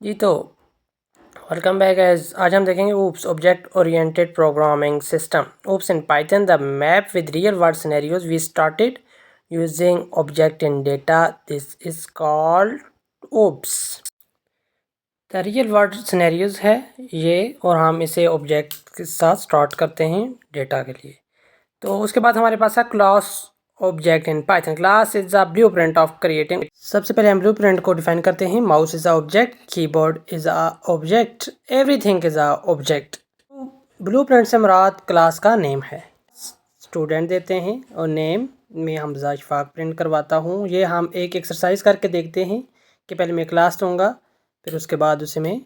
जी तो welcome back guys. आज हम देखेंगे OOPS object oriented programming system OOPS in Python the map with real world scenarios we started using object in data this is called OOPS. The real world scenarios है ये और हम इसे object के साथ स्टार्ट करते हैं डेटा के लिए। तो उसके बाद हमारे पास है class object in Python. Class is a blueprint of creating. सबसे पहले हम ब्लूप्रिंट को डिफाइन करते हैं। Mouse is a object, keyboard is a object, everything is a object. Blueprint से मुराद क्लास का नेम है। स्टूडेंट देते हैं और नेम में हमजा इशफाक प्रिंट करवाता हूँ। ये हम एक एक्सरसाइज करके देखते हैं कि पहले मैं क्लास दूँगा, फिर उसके बाद उसे मैं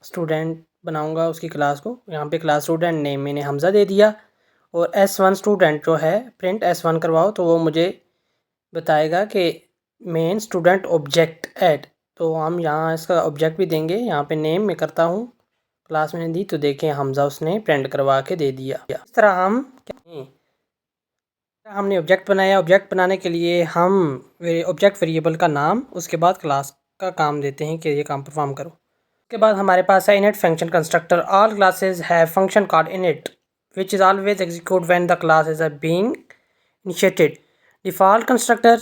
स्टूडेंट बनाऊँगा उसकी क्लास को। यहाँ पे क्लास स्टूडेंट नेम मैंने हमजा दे दिया और S1 स्टूडेंट जो है प्रिंट S1 करवाओ, तो वो मुझे बताएगा कि मेन स्टूडेंट ऑब्जेक्ट ऐड। तो हम यहाँ इसका ऑब्जेक्ट भी देंगे। यहाँ पे नेम मैं करता हूँ, क्लास मैंने दी तो देखें हमजा उसने प्रिंट करवा के दे दिया। इस तरह हमने ऑब्जेक्ट बनाया। ऑब्जेक्ट बनाने के लिए हम ऑब्जेक्ट वेरिएबल का नाम, उसके बाद क्लास का काम देते हैं कि ये काम परफॉर्म करो। उसके बाद हमारे पास है init function constructor. All classes have function called init which is always execute when the class is being initiated। Default constructor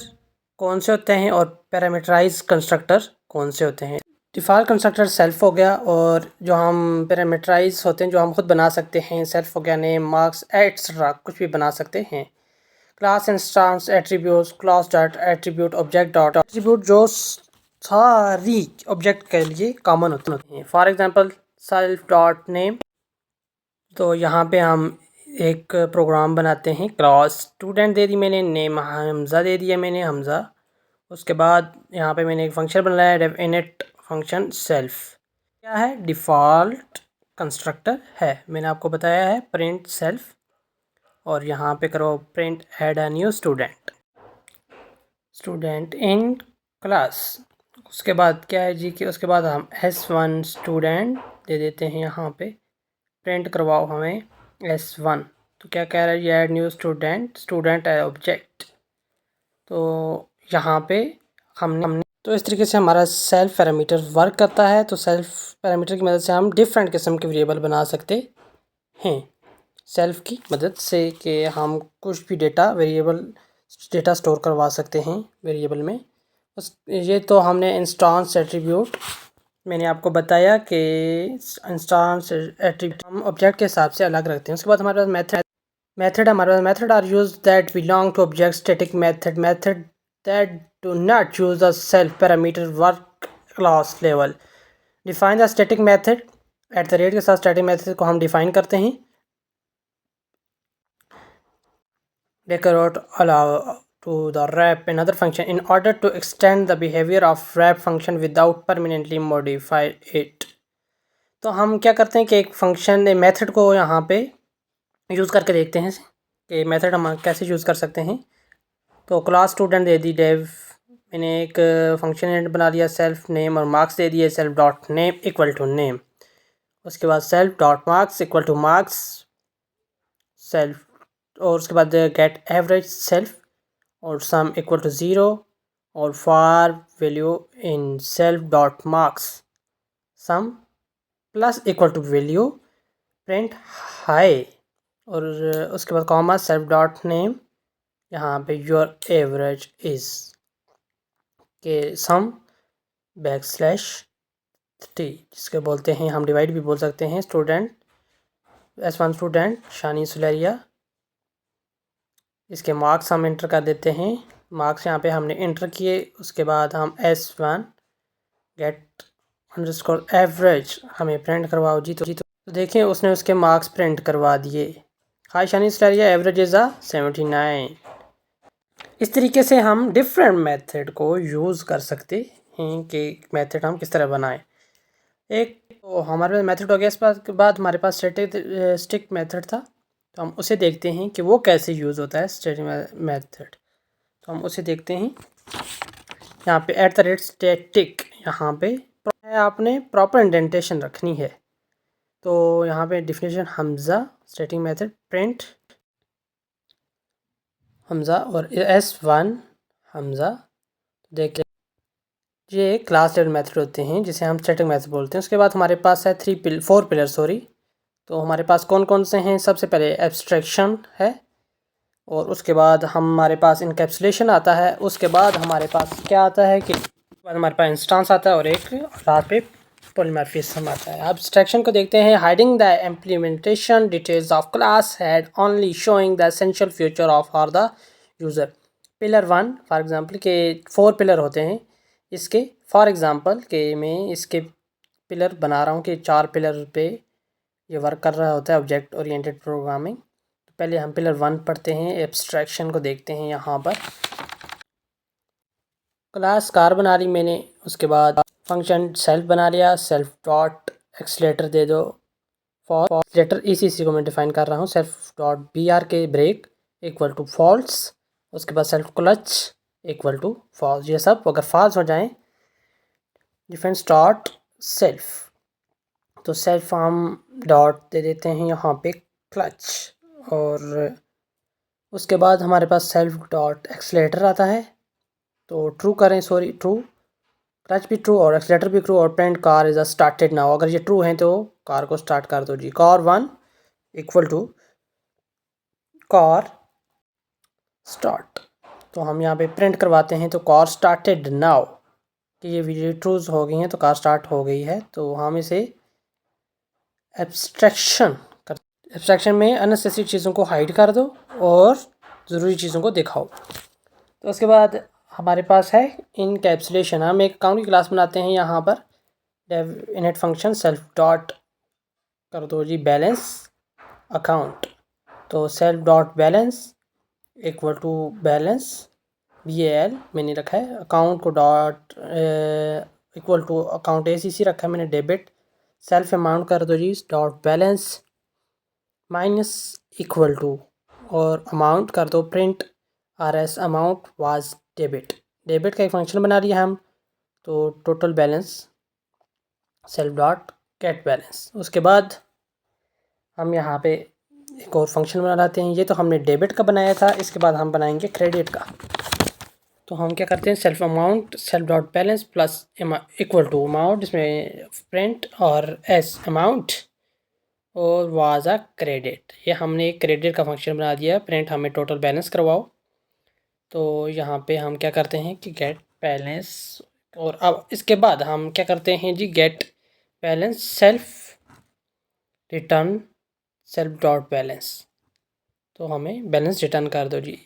कौन से होते हैं और पैरामीटराइज कंस्ट्रक्टर कौन से होते हैं। डिफ़ॉल्ट कंस्ट्रक्टर सेल्फ हो गया और जो हम पैरामीटराइज होते हैं जो हम खुद बना सकते हैं, सेल्फ हो गया, नेम, मार्क्स, एक्स्ट्रा कुछ भी बना सकते हैं। Class instance attributes, class dot attribute, object dot attribute जो सारी ऑब्जेक्ट के लिए कॉमन होते हैं। For example self dot name. तो यहाँ पे हम एक प्रोग्राम बनाते हैं। क्लास स्टूडेंट दे दी मैंने, नेम हमज़ा दे दिया मैंने हमज़ा। उसके बाद यहाँ पे मैंने एक फंक्शन बनाया डेफ इनिट फंक्शन सेल्फ। क्या है? डिफ़ॉल्ट कंस्ट्रक्टर है, मैंने आपको बताया है प्रिंट सेल्फ। और यहाँ पे करो print add a new student, student in class. उसके बाद क्या है जी कि उसके बाद हम S1 स्टूडेंट दे देते हैं। यहाँ पे प्रिंट करवाओ हमें S1। तो क्या कह रहा है ये, ऐड न्यू स्टूडेंट, स्टूडेंट है ऑब्जेक्ट। तो यहाँ पे हमने तो इस तरीके से हमारा सेल्फ पैरामीटर वर्क करता है। तो सेल्फ पैरामीटर की मदद से हम डिफरेंट किस्म के वेरिएबल बना सकते हैं सेल्फ की मदद से, कि हम कुछ भी डेटा स्टोर करवा सकते हैं वेरिएबल में। बस ये तो हमने इंस्टांस एट्रीब्यूट मैंने आपको बताया कि इंस्टांस एट्रीब्यूट हम ऑब्जेक्ट के हिसाब से अलग रखते हैं। उसके बाद हमारे पास method are use that belong to object static method that do not use the self parameter work class level. Define the static method. At the rate के साथ स्टैटिक मेथड को हम डिफाइन करते हैं। Decorate allow to the wrap another function in order to extend the behavior of wrap function without permanently modify it। तो हम क्या करते हैं कि एक फंक्शन मेथड को यहाँ पे यूज़ करके देखते हैं कि मेथड हम कैसे यूज़ कर सकते हैं। तो क्लास स्टूडेंट दे दी डेव, मैंने एक फंक्शन बना लिया सेल्फ नेम, और मार्क्स दे दिए self dot name equal to name. उसके बाद self dot marks equal to marks self, और उसके बाद गेट एवरेज सेल्फ और सम इक्वल टू 0 और for value in self dot marks sum plus equal to value print high. और उसके बाद कॉमा सेल्फ डॉट नेम, यहाँ पे योर एवरेज इज के सम बैक स्लैश टी, जिसके बोलते हैं हम डिवाइड भी बोल सकते हैं। स्टूडेंट S1 स्टूडेंट शानी सुलेरिया, इसके मार्क्स हम इंटर कर देते हैं। मार्क्स यहाँ पे हमने इंटर किए। उसके बाद हम S1 गेट अंडरस्कोर एवरेज हमें प्रिंट करवाओ जी। तो देखें उसने उसके मार्क्स प्रिंट करवा दिए। Hi Shani Suleria, average is 79। इस तरीके से हम डिफरेंट मेथड को यूज़ कर सकते हैं कि मेथड हम किस तरह बनाएं। एक तो हमारे पास मेथड हो गया, इसके बाद हमारे पास स्टैटिक मेथड था। तो हम उसे देखते हैं कि वो कैसे यूज़ होता है स्टैटिक मेथड। तो हम उसे देखते हैं। यहाँ पे एट द रेट स्टैटिक, यहाँ पे आपने प्रॉपर इंडेंटेशन रखनी है। तो यहाँ पे definition Hamza static method print Hamza और S1 हमज़ा। देख ये क्लास लेवल मेथड होते हैं जिसे हम स्टैटिक मेथड बोलते हैं। उसके बाद हमारे पास है 4 पिलर सॉरी। तो हमारे पास कौन कौन से हैं? सबसे पहले एब्स्ट्रैक्शन है, और उसके बाद हमारे पास इनकैप्सुलेशन आता है। उसके बाद हमारे पास क्या आता है कि बाद हमारे पास इंस्टेंस आता है, और एक लास्ट पे पॉलीमॉर्फिज्म आता है। एब्स्ट्रैक्शन को देखते हैं। Hiding the implementation details of class head only showing the essential feature of for the user. Pillar 1 for example के 4 पिलर होते हैं इसके। फॉर एग्जांपल के मैं इसके पिलर बना रहा हूँ कि 4 पिलर पे ये वर्क कर रहा होता है ऑब्जेक्ट ओरिएंटेड प्रोग्रामिंग। तो पहले हम पिलर 1 पढ़ते हैं, एब्स्ट्रैक्शन को देखते हैं। यहाँ पर क्लास कार बना ली मैंने, उसके बाद फंक्शन सेल्फ बना लिया। सेल्फ डॉट एक्सलेटर दे दो फॉर एक्सलेटर, इसी को मैं डिफाइन कर रहा हूँ। Self dot B R K break equal to false. उसके बाद self clutch equal to false. ये सब अगर फॉल्स हो जाएं, डिफेंस डॉट सेल्फ, तो सेल्फ हम डॉट दे देते हैं यहाँ पे क्लच। और उसके बाद हमारे पास सेल्फ डॉट एक्सलेटर आता है, तो ट्रू करें, सॉरी ट्रू, क्लच भी ट्रू और एक्सलेटर भी ट्रू, और print car is a started now. अगर ये ट्रू है तो कार को स्टार्ट कर दो जी। Car 1 equal to car start. तो हम यहाँ पे प्रिंट करवाते हैं, तो कार स्टार्टेड नाउ कि ये वीडियो ट्रूज हो गई हैं, तो कार स्टार्ट हो गई है। तो हम इसे एब्स्ट्रैक्शन में अननेसेसरी चीज़ों को हाइड कर दो और ज़रूरी चीज़ों को दिखाओ। तो उसके बाद हमारे पास है इनकैप्सुलेशन। हम एक अकाउंट की क्लास बनाते हैं। यहाँ पर def init function self dot कर दो जी बैलेंस अकाउंट। तो self dot balance equal to balance BAL मैंने रखा है। अकाउंट को dot equal to account ACC रखा है मैंने डेबिट। सेल्फ अमाउंट कर दो जी dot balance minus equal to, और अमाउंट कर दो print RS amount was debit. Debit का एक फंक्शन बना लिया हम, तो total balance self dot get balance. उसके बाद हम यहाँ पे एक और फंक्शन बना लाते हैं। ये तो हमने डेबिट का बनाया था, इसके बाद हम बनाएंगे क्रेडिट का। तो हम क्या करते हैं, self amount self dot balance plus equal to amount, इसमें प्रिंट और एस अमाउंट और वाज अ क्रेडिट। ये हमने एक क्रेडिट का फंक्शन बना दिया। प्रिंट हमें टोटल बैलेंस करवाओ। तो यहाँ पे हम क्या करते हैं कि गेट बैलेंस, और अब इसके बाद हम क्या करते हैं जी, get balance self return self dot balance. तो हमें बैलेंस रिटर्न कर दो जी।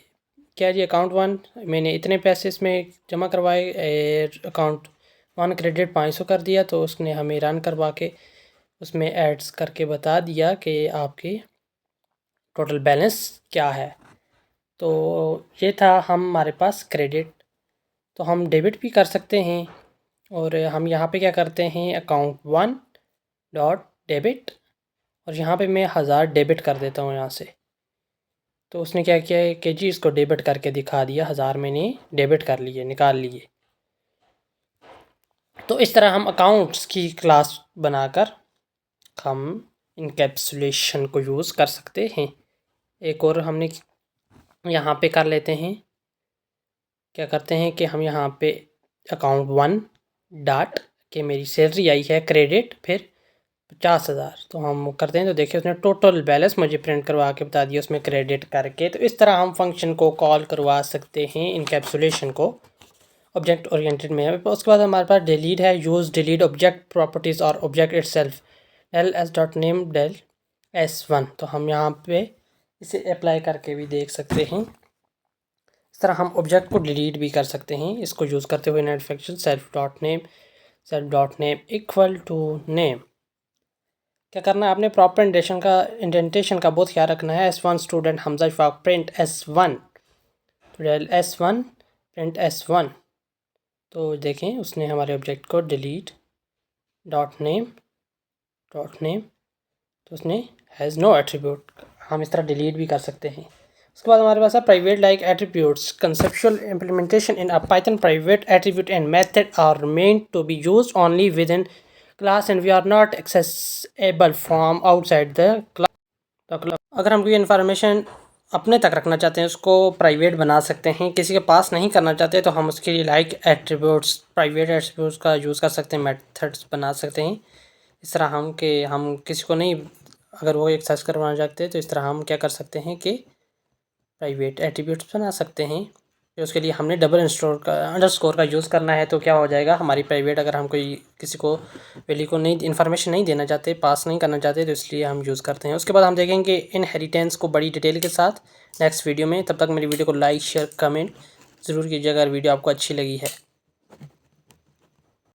क्या जी, अकाउंट 1 मैंने इतने पैसे इसमें जमा करवाए, अकाउंट 1 क्रेडिट 500 कर दिया, तो उसने हमें रन करवा के उसमें एड्स करके बता दिया कि आपकी टोटल बैलेंस क्या है। तो ये था हमारे पास क्रेडिट। तो हम डेबिट भी कर सकते हैं, और हम यहाँ पे क्या करते हैं, अकाउंट 1 डॉट डेबिट, और यहाँ पे मैं 1000 डेबिट कर देता हूँ यहाँ से। तो उसने क्या किया है कि जी इसको डेबिट करके दिखा दिया, 1000 मैंने डेबिट कर लिए, निकाल लिए। तो इस तरह हम अकाउंट्स की क्लास बनाकर हम इनकैप्सुलेशन को यूज़ कर सकते हैं। एक और हमने यहाँ पे कर लेते हैं, क्या करते हैं कि हम यहाँ पे अकाउंट 1 डॉट के मेरी सैलरी आई है क्रेडिट, फिर 50,000, तो हम करते हैं। तो देखिए उसने टोटल बैलेंस मुझे प्रिंट करवा के बता दिया उसमें क्रेडिट करके। तो इस तरह हम फंक्शन को कॉल करवा सकते हैं इनकैप्सुलेशन को ऑब्जेक्ट ओरिएंटेड में। उसके बाद हमारे पास डिलीट है। यूज़ डिलीट ऑब्जेक्ट प्रॉपर्टीज़ और object itself del S dot name del S1। तो हम यहाँ पे इसे अप्लाई करके भी देख सकते हैं। इस तरह हम ऑब्जेक्ट को डिलीट भी कर सकते हैं इसको यूज़ करते हुए। Net function self dot name equal to name. क्या करना है, आपने प्रॉपर इंडेंटेशन का बहुत ख्याल रखना है। S1 student Hamza Ishfaq print S1, तो डेल S1 प्रिंट S1। तो देखें उसने हमारे ऑब्जेक्ट को डिलीट डॉट नेम, तो उसने हैज़ नो एट्रीब्यूट, हम इस तरह डिलीट भी कर सकते हैं। उसके बाद हमारे पास है private like attributes. Conceptual implementation in a Python private attribute and method are meant to be used only within class and we are not accessible from outside the class. अगर हम कोई इन्फॉर्मेशन अपने तक रखना चाहते हैं उसको private बना सकते हैं। किसी के पास नहीं करना चाहते तो हम उसके लिए लाइक एट्रीब्यूट्स, प्राइवेट एट्रीब्यूट्स का यूज़ कर सकते हैं, मेथड्स बना सकते हैं। इस तरह हम किसी को नहीं, अगर वो एक्सेस करवाना चाहते हैं तो इस तरह हम क्या कर सकते हैं कि प्राइवेट एट्रीब्यूट्स बना सकते हैं। तो उसके लिए हमने डबल अंडरस्कोर का यूज़ करना है। तो क्या हो जाएगा, हमारी प्राइवेट, अगर हम कोई किसी को वैल्यू को नहीं, इन्फॉर्मेशन नहीं देना चाहते, पास नहीं करना चाहते, तो इसलिए हम यूज़ करते हैं। उसके बाद हम देखेंगे इनहेरिटेंस को बड़ी डिटेल के साथ नेक्स्ट वीडियो में। तब तक मेरी वीडियो को लाइक शेयर कमेंट ज़रूर कीजिएगा अगर वीडियो आपको अच्छी लगी है।